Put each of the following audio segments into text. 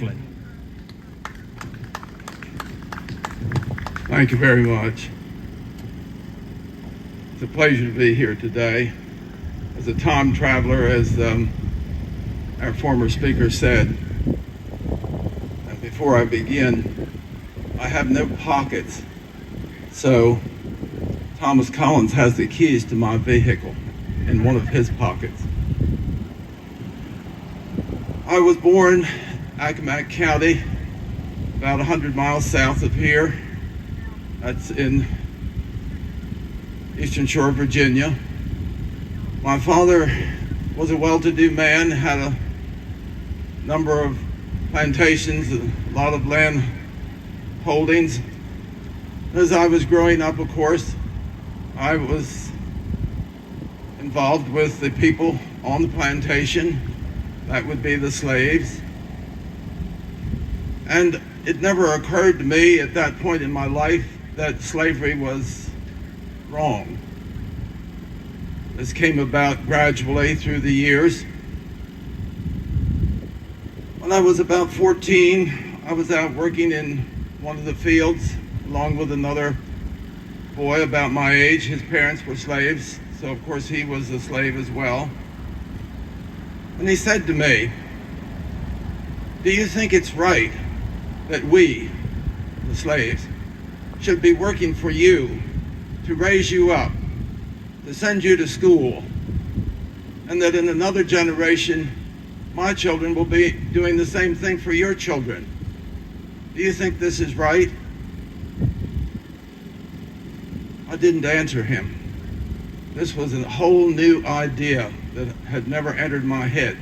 Mifflin. Thank you very much. It's a pleasure to be here today. As a time traveler, as our former speaker said, and before I begin, I have no pockets, so Thomas Collins has the keys to my vehicle in one of his pockets. I was born in Accomack County, about 100 miles south of here. That's in Eastern Shore, Virginia. My father was a well-to-do man, had a number of plantations, a lot of land holdings. As I was growing up, of course, I was involved with the people on the plantation. That would be the slaves. And it never occurred to me at that point in my life that slavery was wrong. This came about gradually through the years. When I was about 14, I was out working in one of the fields along with another boy about my age. His parents were slaves, so of course he was a slave as well. And he said to me, "Do you think it's right that we, the slaves, should be working for you to raise you up, to send you to school, and that in another generation, my children will be doing the same thing for your children? Do you think this is right?" I didn't answer him. This was a whole new idea that had never entered my head,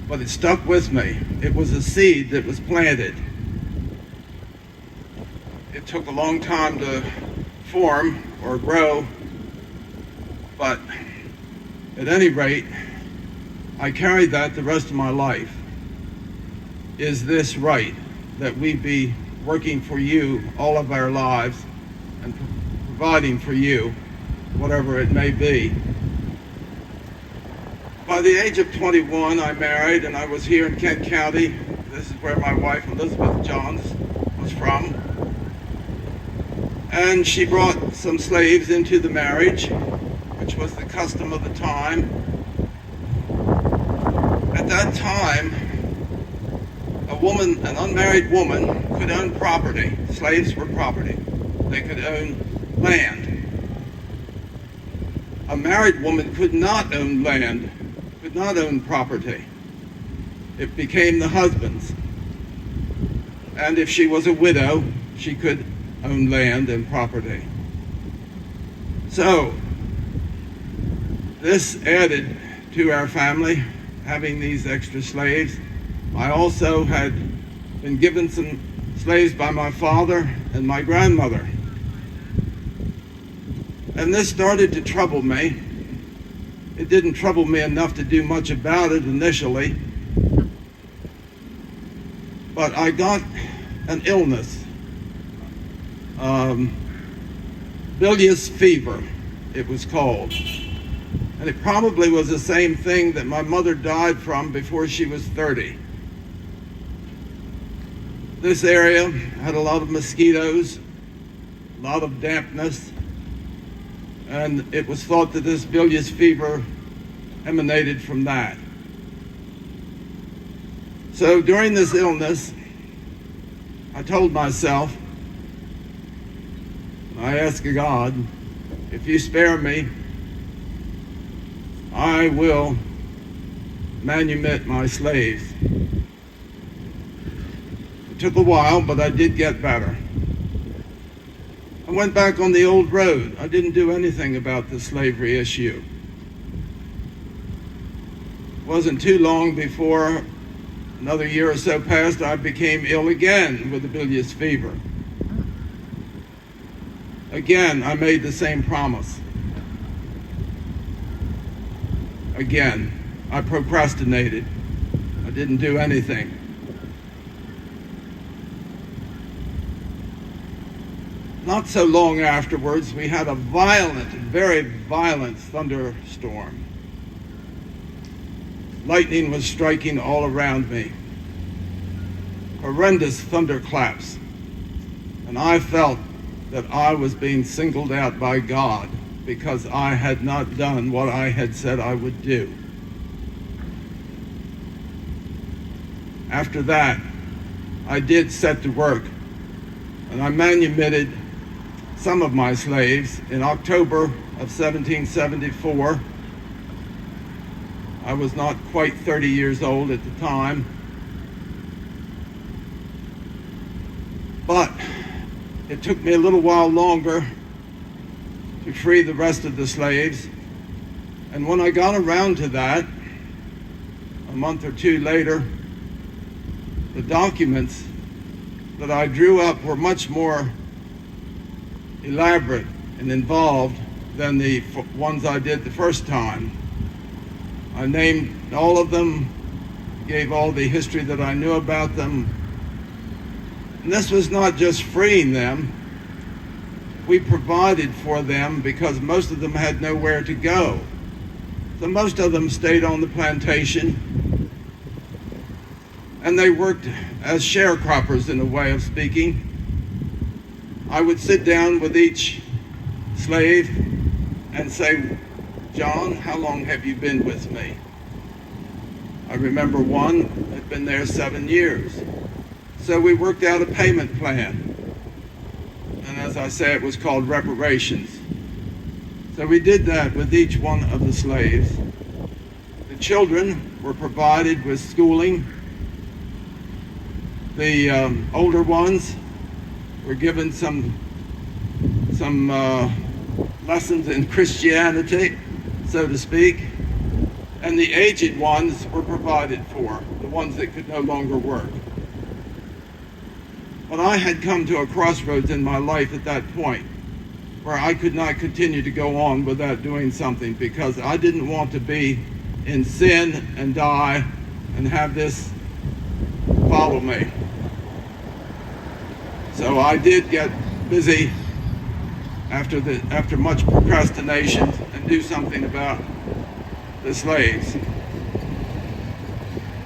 but it stuck with me. It was a seed that was planted. It took a long time to form or grow, but at any rate, I carried that the rest of my life. Is this right, that we be working for you all of our lives and providing for you, whatever it may be? By the age of 21, I married, and I was here in Kent County. This is where my wife, Elizabeth Johns, was from. And she brought some slaves into the marriage, which was the custom of the time. At that time, an unmarried woman could own property. Slaves were property. They could own land. A married woman could not own land, could not own property. It became the husband's. And if she was a widow, she could own land and property. So, this added to our family, having these extra slaves. I also had been given some slaves by my father and my grandmother. And this started to trouble me. It didn't trouble me enough to do much about it initially, but I got an illness, bilious fever, it was called. And it probably was the same thing that my mother died from before she was 30. This area had a lot of mosquitoes, a lot of dampness, and it was thought that this bilious fever emanated from that. So during this illness, I told myself, I asked God, if you spare me, I will manumit my slaves. It took a while, but I did get better. I went back on the old road. I didn't do anything about the slavery issue. It wasn't too long before another year or so passed, I became ill again with the bilious fever. Again, I made the same promise. Again, I procrastinated. I didn't do anything. Not so long afterwards, we had a violent, very violent thunderstorm. Lightning was striking all around me. horrendous thunderclaps, and I felt that I was being singled out by God because I had not done what I had said I would do. After that, I did set to work, and I manumitted some of my slaves in October of 1774. I was not quite 30 years old at the time, but it took me a little while longer to free the rest of the slaves. And when I got around to that, a month or two later, the documents that I drew up were much more elaborate and involved than the ones I did the first time. I named all of them, gave all the history that I knew about them. And this was not just freeing them. We provided for them because most of them had nowhere to go. So most of them stayed on the plantation, and they worked as sharecroppers, in a way of speaking. I would sit down with each slave and say, "John, how long have you been with me?" I remember one had been there 7 years. So we worked out a payment plan. And as I say, it was called reparations. So we did that with each one of the slaves. The children were provided with schooling. The older ones were given some lessons in Christianity, so to speak. And the aged ones were provided for, the ones that could no longer work. But I had come to a crossroads in my life at that point where I could not continue to go on without doing something, because I didn't want to be in sin and die and have this follow me. So I did get busy after much procrastination and do something about the slaves.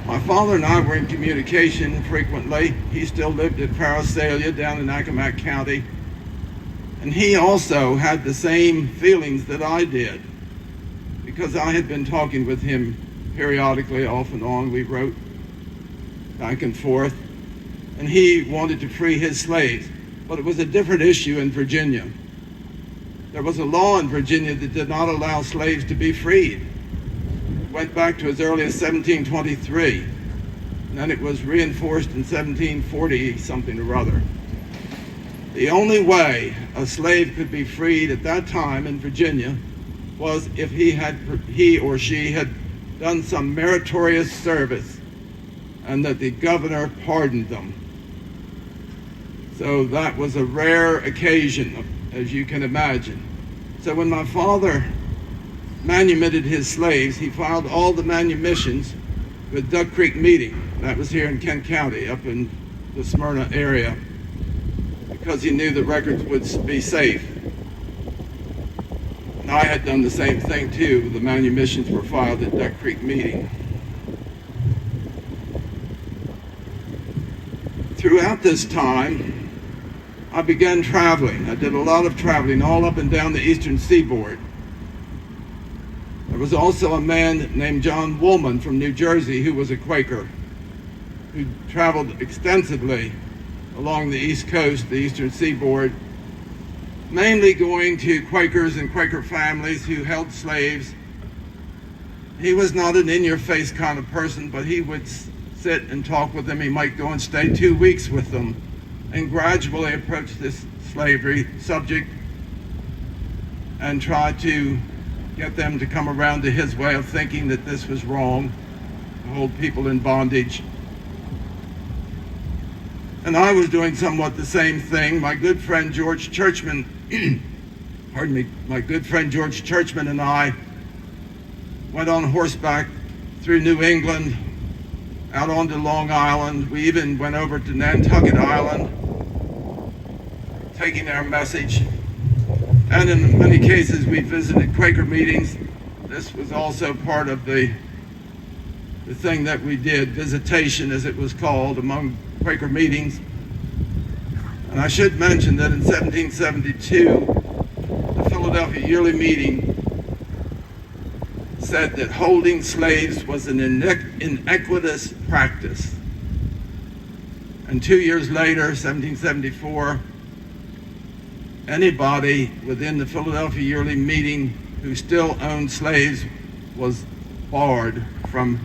My father and I were in communication frequently. He still lived at Parasalia down in Accomack County. And he also had the same feelings that I did, because I had been talking with him periodically, off and on. We wrote back and forth. And he wanted to free his slaves. But it was a different issue in Virginia. There was a law in Virginia that did not allow slaves to be freed. It went back to as early as 1723. And then it was reinforced in 1740 something or other. The only way a slave could be freed at that time in Virginia was if he or she had done some meritorious service and that the governor pardoned them. So that was a rare occasion, as you can imagine. So when my father manumitted his slaves, he filed all the manumissions with Duck Creek Meeting. That was here in Kent County, up in the Smyrna area, because he knew the records would be safe. And I had done the same thing too. The manumissions were filed at Duck Creek Meeting. Throughout this time, I began traveling. I did a lot of traveling all up and down the eastern seaboard. There was also a man named John Woolman from New Jersey who was a Quaker, who traveled extensively along the East Coast, the eastern seaboard, mainly going to Quakers and Quaker families who held slaves. He was not an in-your-face kind of person, but he would sit and talk with them. He might go and stay 2 weeks with them and gradually approach this slavery subject and try to get them to come around to his way of thinking that this was wrong, to hold people in bondage. And I was doing somewhat the same thing. My good friend George Churchman, my good friend George Churchman and I went on horseback through New England, out onto Long Island. We even went over to Nantucket Island, taking our message. And in many cases, we visited Quaker meetings. This was also part of the the thing that we did, visitation as it was called, among Quaker meetings. And I should mention that in 1772, the Philadelphia Yearly Meeting said that holding slaves was an iniquitous practice. And 2 years later, 1774, anybody within the Philadelphia Yearly Meeting who still owned slaves was barred from,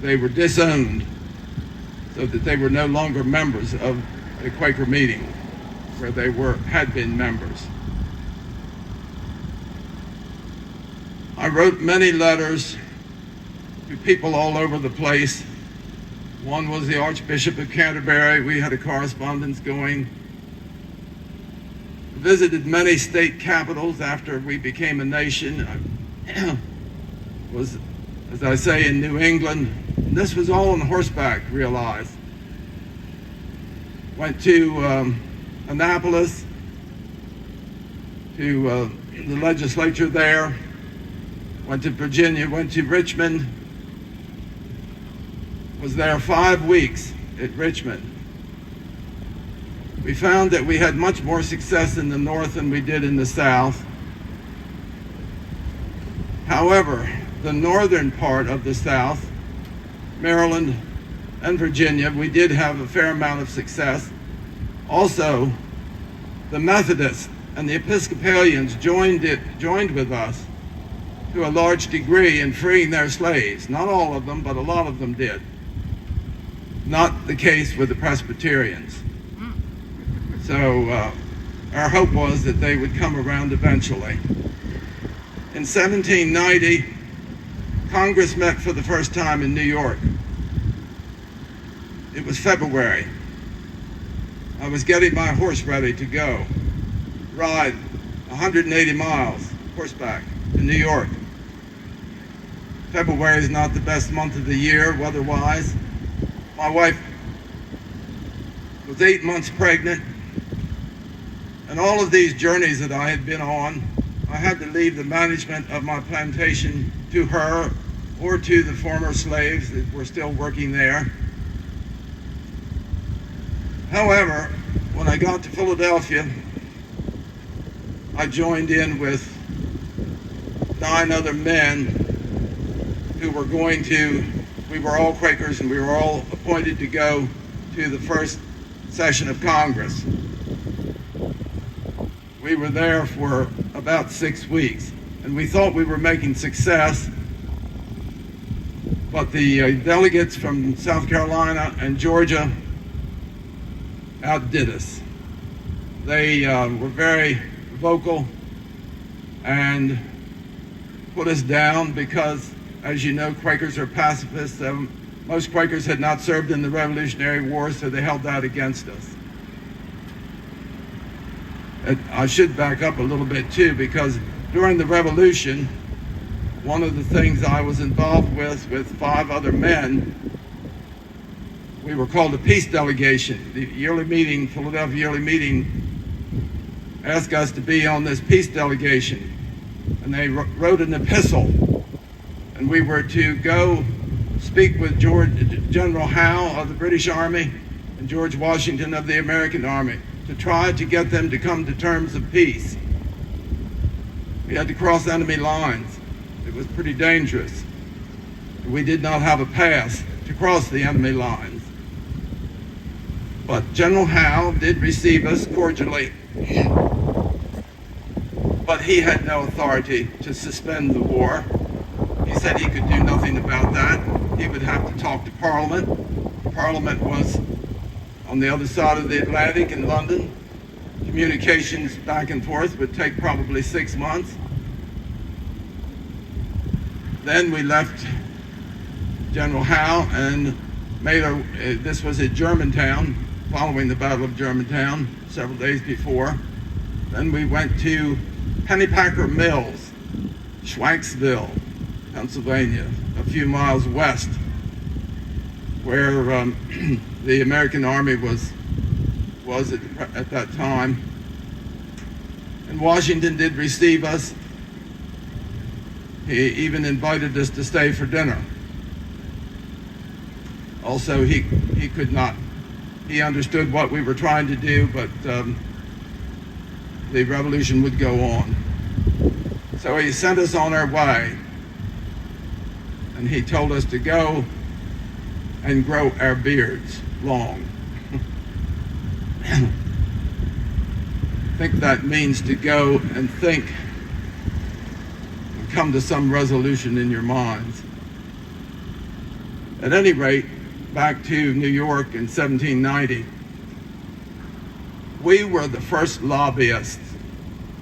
they were disowned, so that they were no longer members of the Quaker meeting where they had been members. I wrote many letters to people all over the place. One was the Archbishop of Canterbury. We had a correspondence going. Visited many state capitals after we became a nation. I was, as I say, in New England. This was all on horseback, realized. Went to Annapolis, to the legislature there. Went to Virginia, went to Richmond. Was there 5 weeks at Richmond. We found that we had much more success in the North than we did in the South. However, the northern part of the South, Maryland and Virginia, we did have a fair amount of success. Also, the Methodists and the Episcopalians joined with us to a large degree in freeing their slaves. Not all of them, but a lot of them did. Not the case with the Presbyterians. So our hope was that they would come around eventually. In 1790, Congress met for the first time in New York. It was February. I was getting my horse ready to go, ride 180 miles horseback to New York. February is not the best month of the year weather-wise. My wife was 8 months pregnant, and all of these journeys that I had been on, I had to leave the management of my plantation to her or to the former slaves that were still working there. However, when I got to Philadelphia, I joined in with 9 other men who were we were all Quakers, and we were all appointed to go to the first session of Congress. We were there for about 6 weeks, and we thought we were making success, but the delegates from South Carolina and Georgia outdid us. They were very vocal and put us down because, as you know, Quakers are pacifists. Most Quakers had not served in the Revolutionary War, so they held out against us. I should back up a little bit too, because during the Revolution, one of the things I was involved with 5 other men, we were called a peace delegation. The yearly meeting, Philadelphia Yearly Meeting, asked us to be on this peace delegation. And they wrote an epistle. And we were to go speak with General Howe of the British Army and George Washington of the American Army to try to get them to come to terms of peace. We had to cross enemy lines. It was pretty dangerous. We did not have a pass to cross the enemy lines. But General Howe did receive us cordially, but he had no authority to suspend the war. He said he could do nothing about that. He would have to talk to Parliament. Parliament was on the other side of the Atlantic in London. Communications back and forth would take probably 6 months. Then we left General Howe and this was at Germantown, following the Battle of Germantown, several days before. Then we went to Pennypacker Mills, Schwanksville, Pennsylvania, a few miles west, where the American Army was at that time. And Washington did receive us. He even invited us to stay for dinner. Also, he could not. He understood what we were trying to do, but the revolution would go on. So he sent us on our way, and he told us to go and grow our beards long. I think that means to go and think and come to some resolution in your minds. At any rate, back to New York in 1790, we were the first lobbyists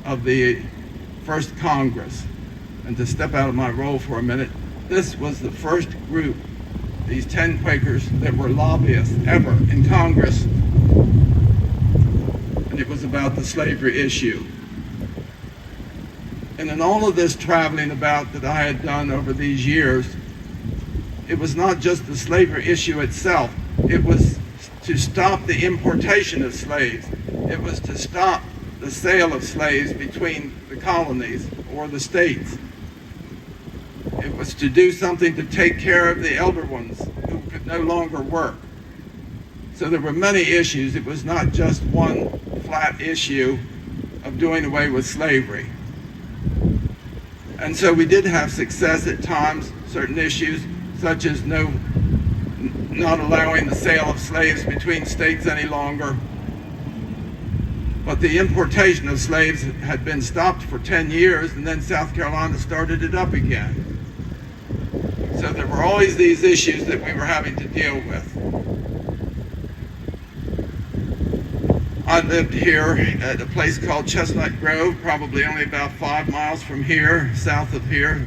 of the first Congress. And to step out of my role for a minute, this was the first group, these 10 Quakers, that were lobbyists ever in Congress. And it was about the slavery issue. And in all of this traveling about that I had done over these years, it was not just the slavery issue itself. It was to stop the importation of slaves. It was to stop the sale of slaves between the colonies or the states. It was to do something to take care of the elder ones who could no longer work. So there were many issues. It was not just one flat issue of doing away with slavery. And so we did have success at times, certain issues, such as not allowing the sale of slaves between states any longer. But the importation of slaves had been stopped for 10 years, and then South Carolina started it up again. So there were always these issues that we were having to deal with. I lived here at a place called Chestnut Grove, probably only about 5 miles from here, south of here,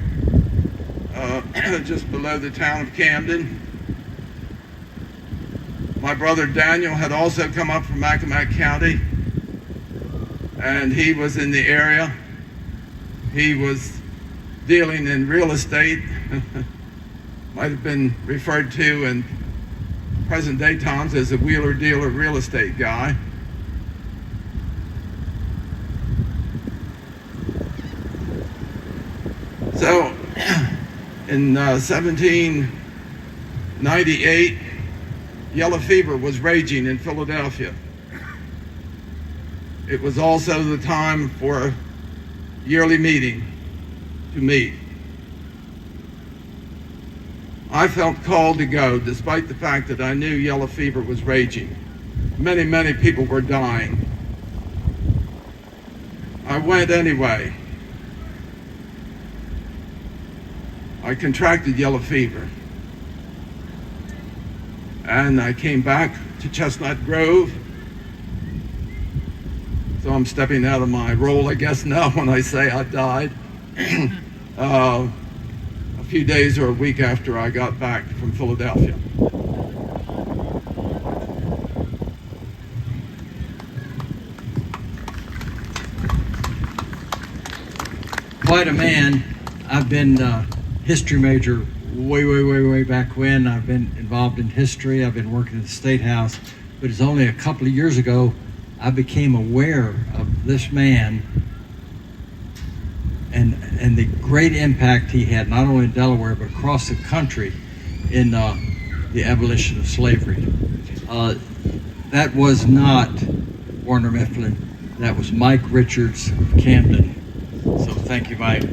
just below the town of Camden. My brother Daniel had also come up from Accomack County, and he was in the area. He was dealing in real estate, might have been referred to in present day times as a wheeler dealer real estate guy. So in 1798, yellow fever was raging in Philadelphia. It was also the time for a yearly meeting to meet. I felt called to go, despite the fact that I knew yellow fever was raging. Many, many people were dying. I went anyway. I contracted yellow fever. And I came back to Chestnut Grove. So I'm stepping out of my role, I guess, now when I say I died. A few days or a week after I got back from Philadelphia. Quite a man. I've been a history major way back when. I've been involved in history. I've been working at the State House. But it's only a couple of years ago I became aware of this man and the great impact he had, not only in Delaware, but across the country in the abolition of slavery. That was not Warner Mifflin. That was Mike Richards of Camden. So thank you, Mike.